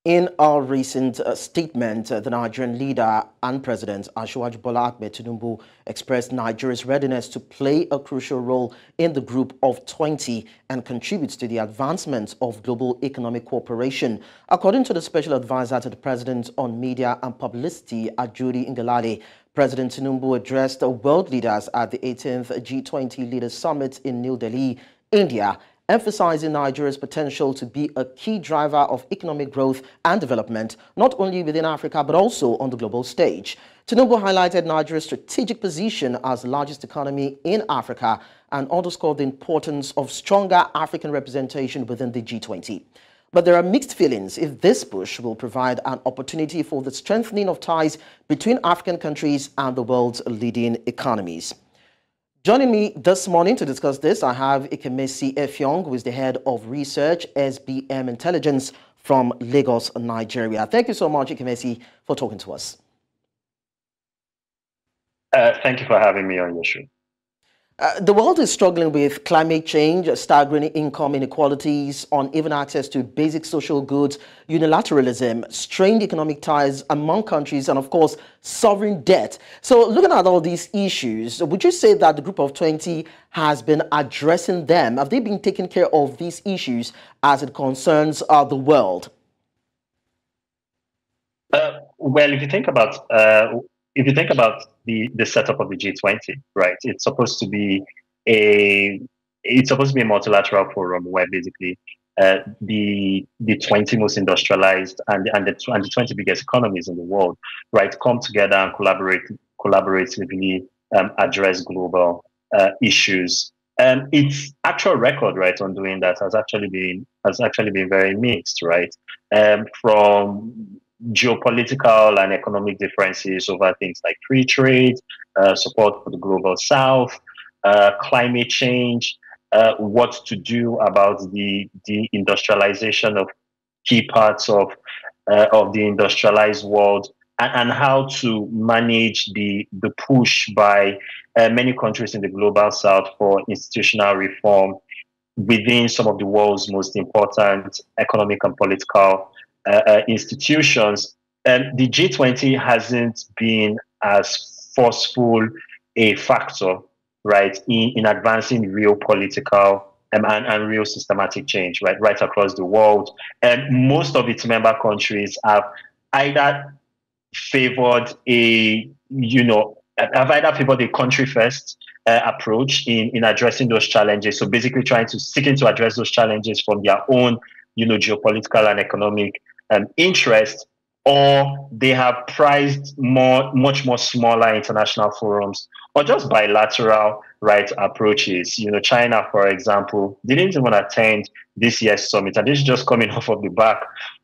In a recent statement, the Nigerian leader and president, Asiwaju Bola Ahmed Tinubu, expressed Nigeria's readiness to play a crucial role in the group of 20 and contribute to the advancement of global economic cooperation. According to the special advisor to the president on media and publicity, Ajuri Ngelale, President Tinubu addressed world leaders at the 18th G20 Leaders Summit in New Delhi, India, emphasizing Nigeria's potential to be a key driver of economic growth and development, not only within Africa, but also on the global stage. Tinubu highlighted Nigeria's strategic position as the largest economy in Africa and underscored the importance of stronger African representation within the G20. But there are mixed feelings if this push will provide an opportunity for the strengthening of ties between African countries and the world's leading economies. Joining me this morning to discuss this, I have Ikemesi Effiong, who is the head of research, SBM Intelligence from Lagos, Nigeria. Thank you so much, Ikemesi, for talking to us. Thank you for having me on your show. The world is struggling with climate change, staggering income inequalities, uneven access to basic social goods, unilateralism, strained economic ties among countries, and of course, sovereign debt. So looking at all these issues, would you say that the Group of 20 has been addressing them? Have they been taking care of these issues as it concerns the world? Well, if you think about the setup of the G20, right? It's supposed to be a multilateral forum where basically the 20 most industrialized and the 20 biggest economies in the world, right, come together and collaboratively address global issues. Its actual record, right, on doing that has actually been very mixed, right? From geopolitical and economic differences over things like free trade, support for the global south, climate change, what to do about the industrialization of key parts of the industrialized world, and how to manage the push by many countries in the global south for institutional reform within some of the world's most important economic and political institutions. The G20 hasn't been as forceful a factor, right, in advancing real political and real systematic change, right across the world. And most of its member countries have either favored a country first approach in addressing those challenges. So basically seeking to address those challenges from their own, geopolitical and economic interest, or they have prized much more smaller international forums or just bilateral right approaches. China, for example, didn't even attend this year's summit, and this is just coming off of the back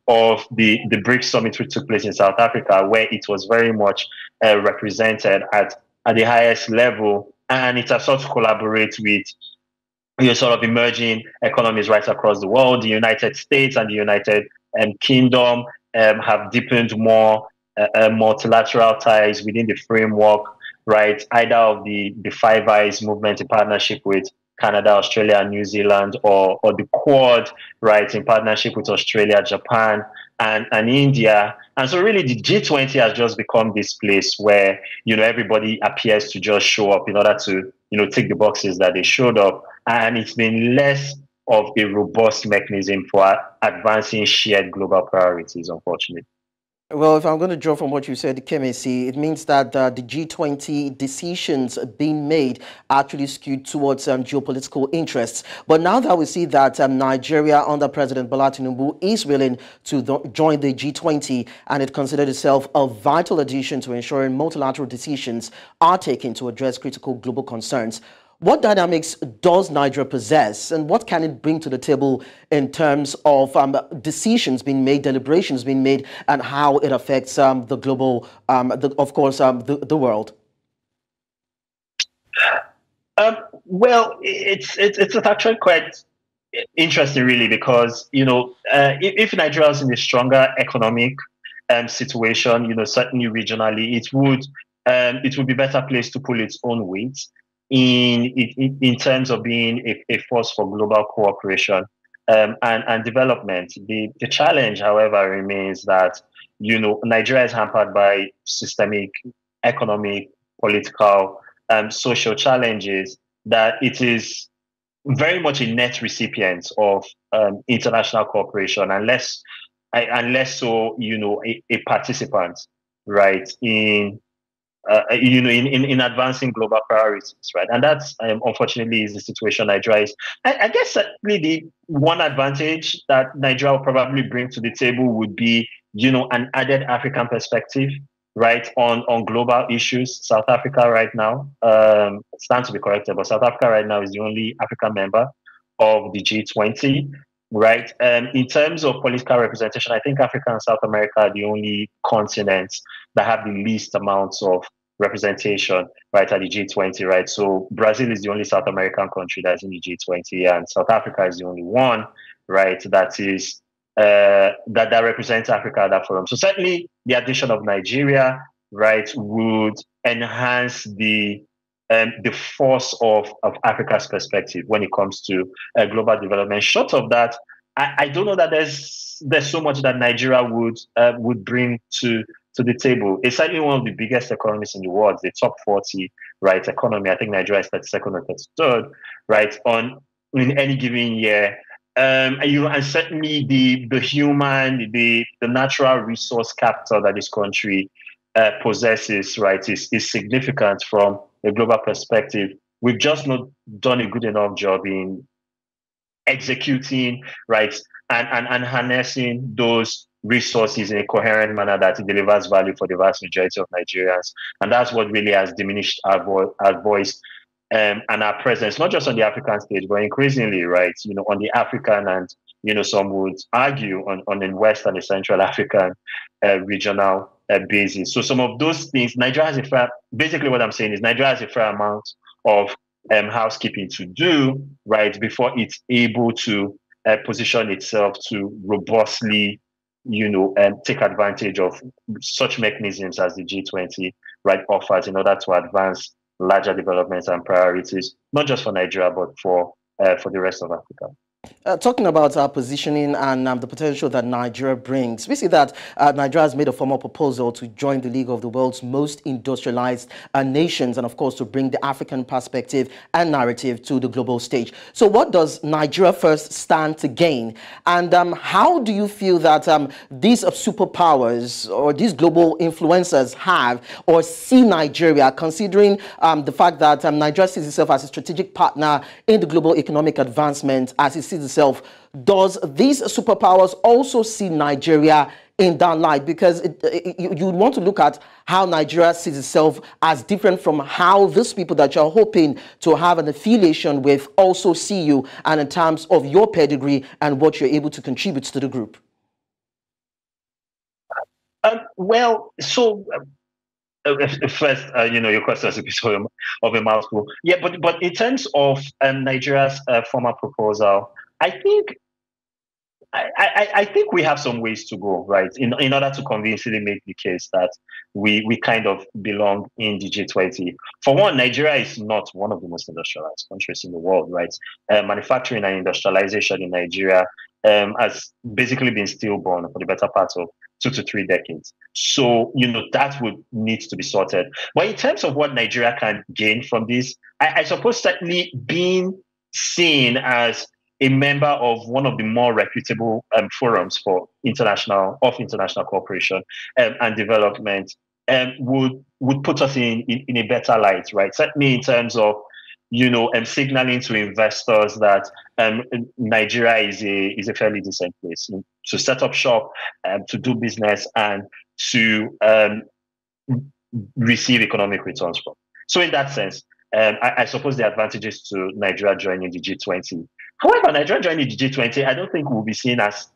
of the BRICS summit which took place in South Africa, where it was very much represented at the highest level, and it has sought to collaborate with sort of emerging economies right across the world. The United States and the United Kingdom have deepened more multilateral ties within the framework, right, either of the Five Eyes movement in partnership with Canada, Australia, and New Zealand, or the Quad, right, in partnership with Australia, Japan, and India. And so really the G20 has just become this place where, everybody appears to just show up in order to, tick the boxes that they showed up. And it's been less of a robust mechanism for advancing shared global priorities, unfortunately. Well, if I'm going to draw from what you said, Ikemesi, it means that the G20 decisions being made actually skewed towards geopolitical interests. But now that we see that Nigeria under President Bola Tinubu is willing to join the G20, and it considered itself a vital addition to ensuring multilateral decisions are taken to address critical global concerns, what dynamics does Nigeria possess, and what can it bring to the table in terms of decisions being made, deliberations being made, and how it affects the global, the world? Well, it's actually quite interesting, really, because if Nigeria is in a stronger economic situation, certainly regionally, it would be better placed to pull its own weight in terms of being a force for global cooperation and development. The challenge, however, remains that, Nigeria is hampered by systemic, economic, political, social challenges, that it is very much a net recipient of international cooperation, unless so, a participant, right, in advancing global priorities, right? And that's unfortunately is the situation Nigeria is. I guess certainly the one advantage that Nigeria will probably bring to the table would be, an added African perspective, right, on global issues. South Africa right now, stands to be corrected, but South Africa right now is the only African member of the G20. Right. In terms of political representation, I think Africa and South America are the only continents that have the least amounts of representation, right, at the G20, right? So Brazil is the only South American country that's in the G20, and South Africa is the only one, right, that is that represents Africa at that forum. So certainly the addition of Nigeria, right, would enhance the force of Africa's perspective when it comes to global development. Short of that, I don't know that there's so much that Nigeria would bring to the table. It's certainly one of the biggest economies in the world, the top 40, right, economy. I think Nigeria is 32nd or 33rd, right, in any given year. And certainly the human, the natural resource capital that this country possesses, right, is significant from a global perspective. We've just not done a good enough job in executing, right, and harnessing those resources in a coherent manner that it delivers value for the vast majority of Nigerians. And that's what really has diminished our voice and our presence, not just on the African stage, but increasingly, right, on the African and, some would argue on the West and the Central African regional basis. So some of those things, Nigeria has basically what I'm saying is Nigeria has a fair amount of housekeeping to do, right, before it's able to position itself to robustly, take advantage of such mechanisms as the G20, right, offers in order to advance larger developments and priorities, not just for Nigeria, but for the rest of Africa. Talking about our positioning and the potential that Nigeria brings, we see that Nigeria has made a formal proposal to join the League of the World's most industrialized nations, and of course to bring the African perspective and narrative to the global stage. So what does Nigeria first stand to gain? And how do you feel that these superpowers or these global influencers have or see Nigeria, considering the fact that Nigeria sees itself as a strategic partner in the global economic advancement as it sees itself? Does these superpowers also see Nigeria in that light? Because you want to look at how Nigeria sees itself as different from how these people that you're hoping to have an affiliation with also see you, and in terms of your pedigree and what you're able to contribute to the group. First, your question is a bit of a mouthful. Yeah, but in terms of Nigeria's former proposal, I think we have some ways to go, right, in order to convincingly make the case that we kind of belong in the G20. For one, Nigeria is not one of the most industrialized countries in the world, right? Manufacturing and industrialization in Nigeria has basically been stillborn for the better part of 2 to 3 decades. So, that would need to be sorted. But in terms of what Nigeria can gain from this, I suppose certainly being seen as a member of one of the more reputable forums for international cooperation and development would put us in a better light, right? Certainly in terms of signaling to investors that Nigeria is a fairly decent place to set up shop, to do business, and to receive economic returns from. So in that sense, I suppose the advantages to Nigeria joining the G20. However, Nigeria joining the G20, I don't think will be seen as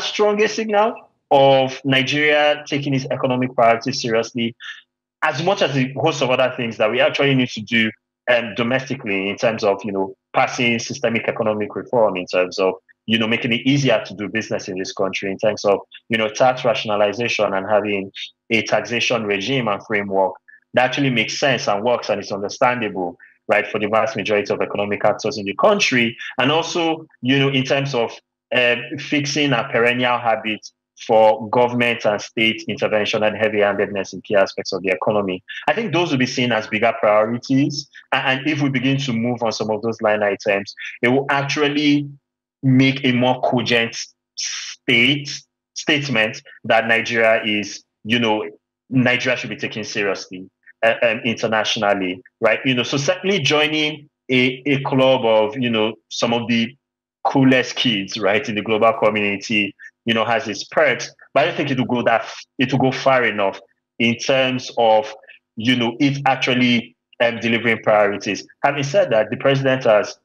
strong a signal of Nigeria taking its economic priorities seriously, as much as a host of other things that we actually need to do domestically, in terms of passing systemic economic reform, in terms of making it easier to do business in this country, in terms of tax rationalization and having a taxation regime and framework that actually makes sense and works and is understandable, right, for the vast majority of economic actors in the country. And also in terms of fixing a perennial habit for government and state intervention and heavy-handedness in key aspects of the economy. I think those will be seen as bigger priorities. And if we begin to move on some of those line items, it will actually make a more cogent statement that Nigeria is, Nigeria should be taken seriously internationally, right? So certainly joining a club of, some of the coolest kids, right, in the global community, has its perks, but I don't think it will go far enough in terms of, it actually delivering priorities. Having said that, the president has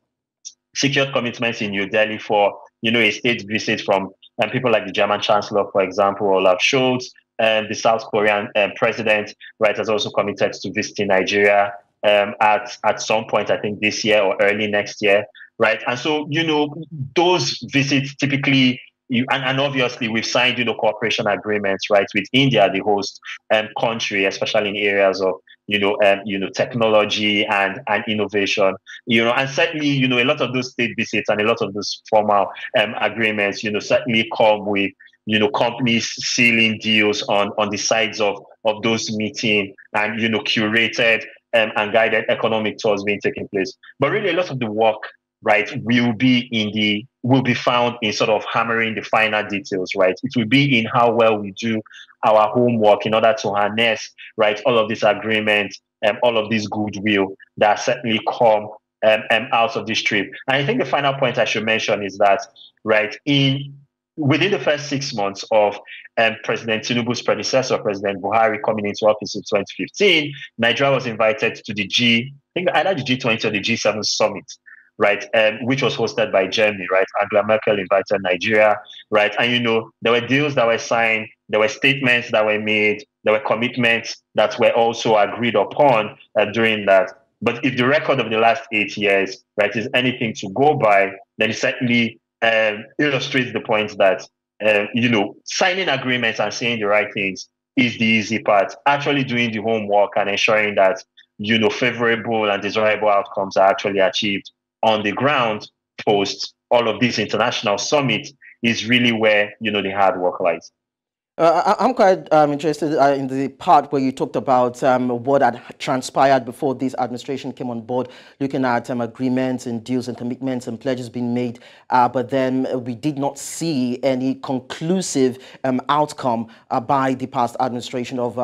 secured commitments in New Delhi for, a state visit from people like the German Chancellor, for example, Olaf Scholz, and the South Korean president, right, has also committed to visiting Nigeria at some point, I think this year or early next year, right? And so, those visits typically, and obviously we've signed, cooperation agreements, right, with India, the host country, especially in areas of, technology and innovation, and certainly, a lot of those state visits and a lot of those formal agreements, certainly come with, companies sealing deals on the sides of those meetings and, curated and guided economic tours being taken place. But really, a lot of the work, right, will be found in sort of hammering the finer details, right? It will be in how well we do our homework in order to harness, right, all of these agreements and all of this goodwill that certainly come out of this trip. And I think the final point I should mention is that, right, within the first 6 months of President Tinubu's predecessor, President Buhari, coming into office in 2015, Nigeria was invited to either the G20 or the G7 summit, right, which was hosted by Germany, right? Angela Merkel invited Nigeria, right? And, there were deals that were signed, there were statements that were made, there were commitments that were also agreed upon during that. But if the record of the last 8 years, right, is anything to go by, then it certainly illustrates the point that, signing agreements and saying the right things is the easy part. Actually doing the homework and ensuring that, favorable and desirable outcomes are actually achieved on the ground post all of these international summits is really where, the hard work lies. I'm quite interested in the part where you talked about what had transpired before this administration came on board, looking at agreements and deals and commitments and pledges being made, but then we did not see any conclusive outcome by the past administration of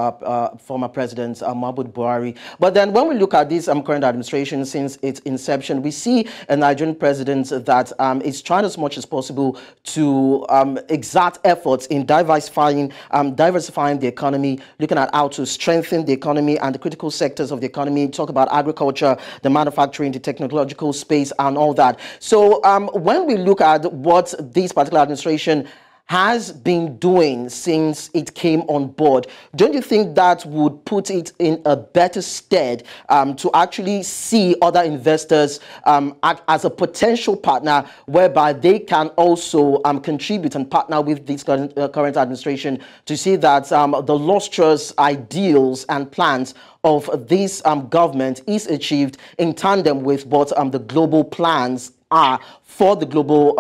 former President Muhammadu Buhari. But then when we look at this current administration since its inception, we see a Nigerian president that is trying as much as possible to exert efforts in diversifying the economy, looking at how to strengthen the economy and the critical sectors of the economy, talk about agriculture, the manufacturing, the technological space and all that. So when we look at what this particular administration has been doing since it came on board, don't you think that would put it in a better stead to actually see other investors act as a potential partner whereby they can also contribute and partner with this current administration to see that the lustrous ideals and plans of this government is achieved in tandem with what the global plans are for the global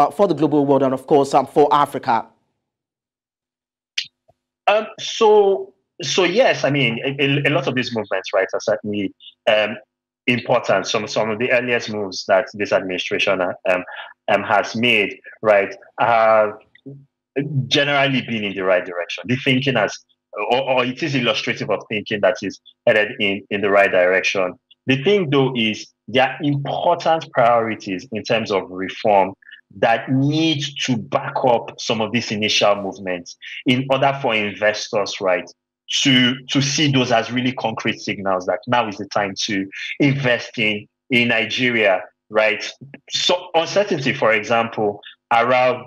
world and of course for Africa? So yes, I mean, a lot of these movements, right, are certainly important. Some of the earliest moves that this administration has made, right, have generally been in the right direction. The thinking or it is illustrative of thinking that is headed in the right direction. The thing, though, is there are important priorities in terms of reform that need to back up some of these initial movements in order for investors, right, to see those as really concrete signals that now is the time to invest in Nigeria, right? So uncertainty, for example, around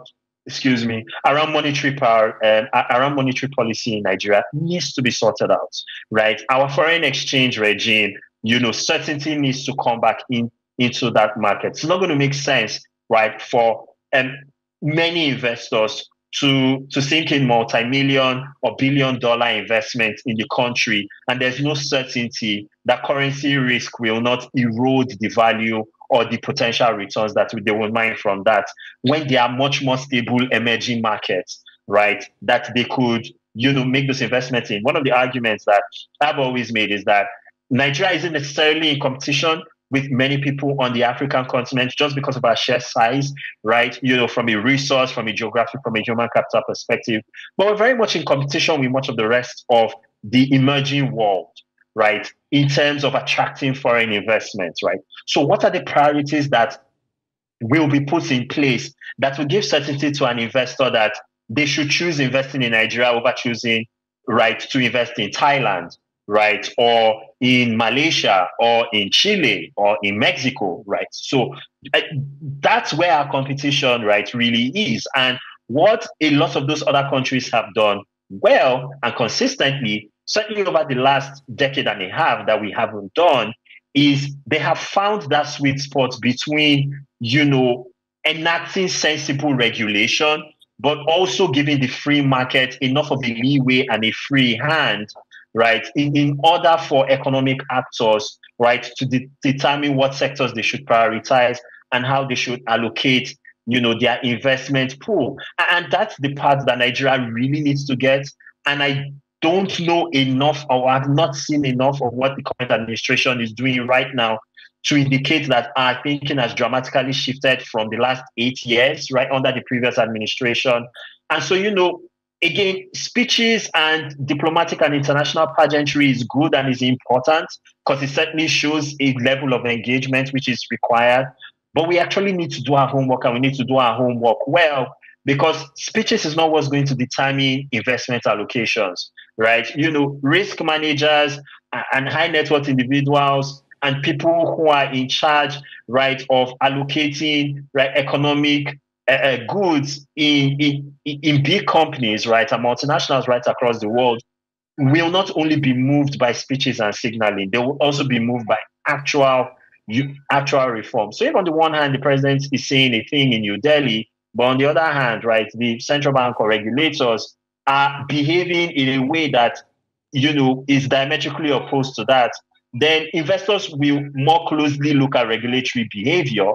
monetary power and around monetary policy in Nigeria needs to be sorted out, right? Our foreign exchange regime, certainty needs to come back into that market. It's not going to make sense, right, for many investors to sink in multi-million or billion-dollar investments in the country, and there's no certainty that currency risk will not erode the value or the potential returns that they will mine from that, when there are much more stable emerging markets, right, that they could, make those investments in. One of the arguments that I've always made is that Nigeria isn't necessarily in competition with many people on the African continent just because of our sheer size, right? From a resource, from a geographic, from a human capital perspective. But we're very much in competition with much of the rest of the emerging world, right? In terms of attracting foreign investments, right? So what are the priorities that will be put in place that will give certainty to an investor that they should choose investing in Nigeria over choosing, right, to invest in Thailand, right, or in Malaysia, or in Chile, or in Mexico, right? So that's where our competition, right, really is. And what a lot of those other countries have done well and consistently, certainly over the last decade and a half that we haven't done, is they have found that sweet spot between, enacting sensible regulation, but also giving the free market enough of a leeway and a free hand, right, in order for economic actors, right, to determine what sectors they should prioritize and how they should allocate, their investment pool. And that's the part that Nigeria really needs to get. And I don't know enough, or I've not seen enough of what the current administration is doing right now to indicate that our thinking has dramatically shifted from the last 8 years, right, under the previous administration. And so, again, speeches and diplomatic and international pageantry is good and is important because it certainly shows a level of engagement which is required. But we actually need to do our homework, and we need to do our homework well, because speeches is not what's going to determine investment allocations, right? Risk managers and high net worth individuals and people who are in charge, right, of allocating, right, economic goods in big companies, right, and multinationals right across the world will not only be moved by speeches and signaling, they will also be moved by actual reform. So if on the one hand, the president is saying a thing in New Delhi, but on the other hand, right, the central bank or regulators are behaving in a way that, is diametrically opposed to that, then investors will more closely look at regulatory behavior,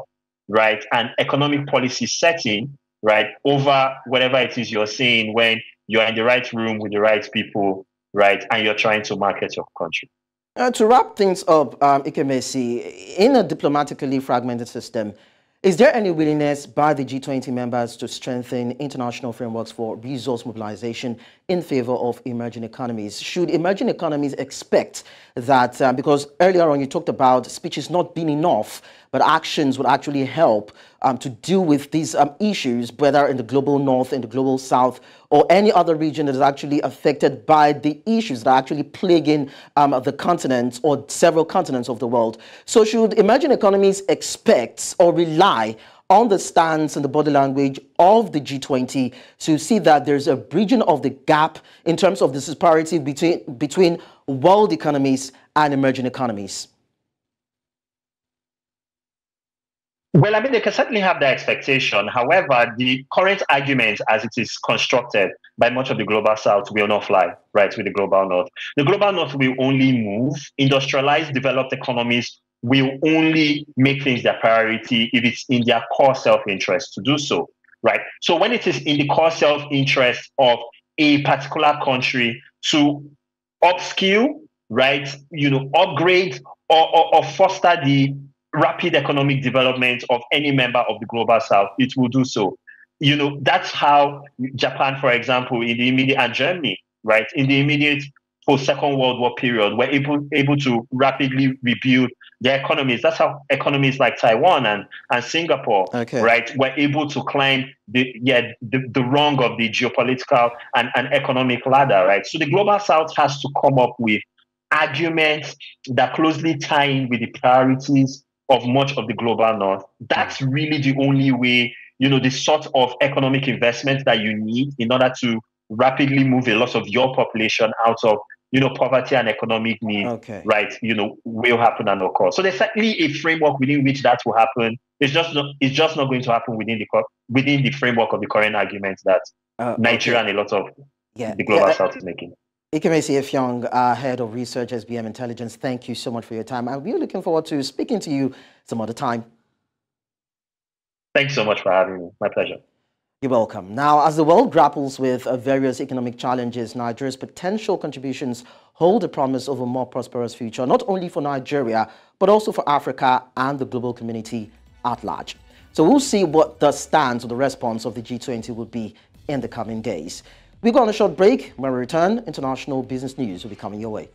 right, and economic policy setting, right, over whatever it is you're saying when you're in the right room with the right people, right, and you're trying to market your country. To wrap things up, Ikemesi, in a diplomatically fragmented system, is there any willingness by the G20 members to strengthen international frameworks for resource mobilization in favor of emerging economies? Should emerging economies expect that, because earlier on you talked about speeches not being enough, but actions would actually help to deal with these issues, whether in the global north, in the global south, or any other region that is actually affected by the issues that are actually plaguing the continent or several continents of the world. So should emerging economies expect or rely on the stance and the body language of the G20 to see that there's a bridging of the gap in terms of the disparity between world economies and emerging economies? Well, I mean, they can certainly have that expectation. However, the current argument as it is constructed by much of the global south will not fly, right, with the global north. The global north will only move. Industrialized, developed economies will only make things their priority if it's in their core self-interest to do so, right? So when it is in the core self-interest of a particular country to upskill, right, upgrade or foster the rapid economic development of any member of the global south, it will do so. That's how Japan, for example, in the immediate, and Germany, right, in the immediate post-Second World War period, were able to rapidly rebuild their economies. That's how economies like Taiwan and Singapore, right, were able to climb the rung of the geopolitical and economic ladder, right? So the global south has to come up with arguments that closely tie in with the priorities of much of the global north. That's really the only way, the sort of economic investment that you need in order to rapidly move a lot of your population out of, poverty and economic need, right, will happen and occur. So there's certainly a framework within which that will happen. It's just not going to happen within the framework of the current arguments that Nigeria okay. and a lot of Yeah. the global south is making. Ikemesi Efyong, Head of Research, SBM Intelligence, thank you so much for your time. I'll be looking forward to speaking to you some other time. Thanks so much for having me. My pleasure. You're welcome. Now, as the world grapples with various economic challenges, Nigeria's potential contributions hold a promise of a more prosperous future, not only for Nigeria, but also for Africa and the global community at large. So we'll see what the stance or the response of the G20 will be in the coming days. We go on a short break. When we return, international business news will be coming your way.